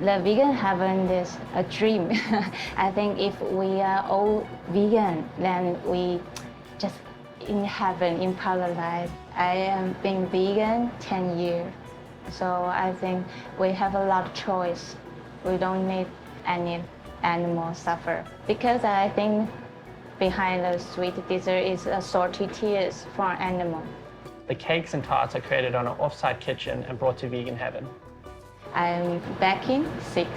The vegan heaven is a dream. I think if we are all vegan, then we just in heaven, in paradise. I am being vegan 10 years, so I think we have a lot of choice. We don't need any animal suffer, because I think behind the sweet dessert is a salty tears for animal. The cakes and tarts are created on an off-site kitchen and brought to vegan heaven. I'm baking 6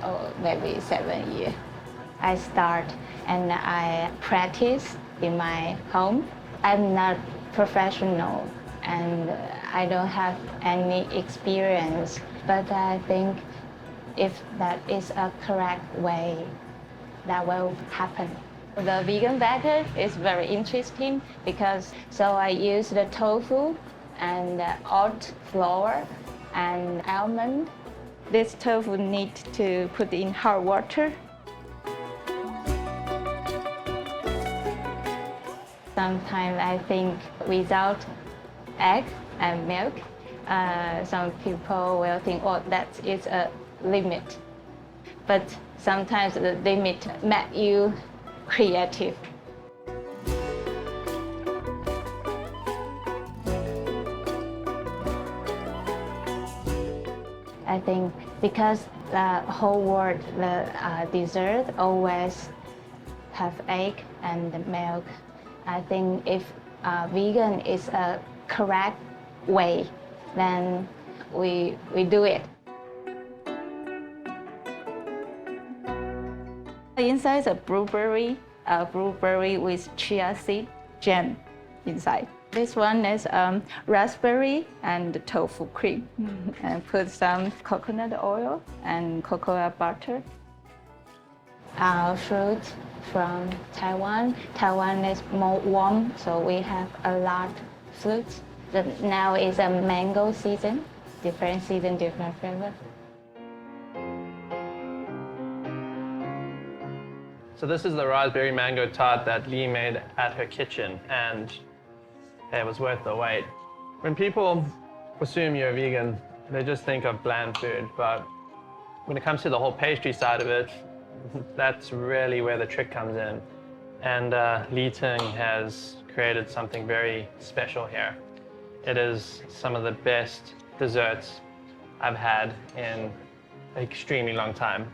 or maybe 7 years. I start and I practice in my home. I'm not professional and I don't have any experience, but I think if that is a correct way, that will happen. The vegan baker is very interesting because I use the tofu and oat flour and almond. This tofu needs to put in hot water. Sometimes I think without egg and milk, some people will think, oh, that is a limit. But sometimes the limit makes you creative. I think because the whole world, the dessert always have egg and milk. I think if vegan is a correct way, then we do it. Inside is a blueberry with chia seed jam inside. This one is raspberry and tofu cream, and put some coconut oil and coconut butter. Our fruit from Taiwan. Taiwan is more warm, so we have a lot of fruits. Now is a mango season, different flavor. So this is the raspberry mango tart that Lee made at her kitchen, and it was worth the wait. When people assume you're vegan, they just think of bland food, but when it comes to the whole pastry side of it, that's really where the trick comes in. And Ting has created something very special here. It is some of the best desserts I've had in an extremely long time,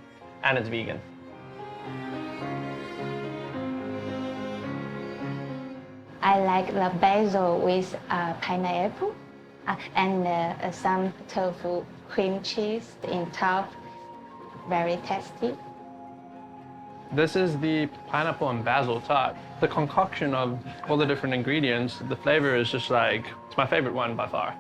and it's vegan. I like the basil with pineapple and some tofu cream cheese in top. Very tasty. This is the pineapple and basil tart. The concoction of all the different ingredients, the flavor is just like, it's my favorite one by far.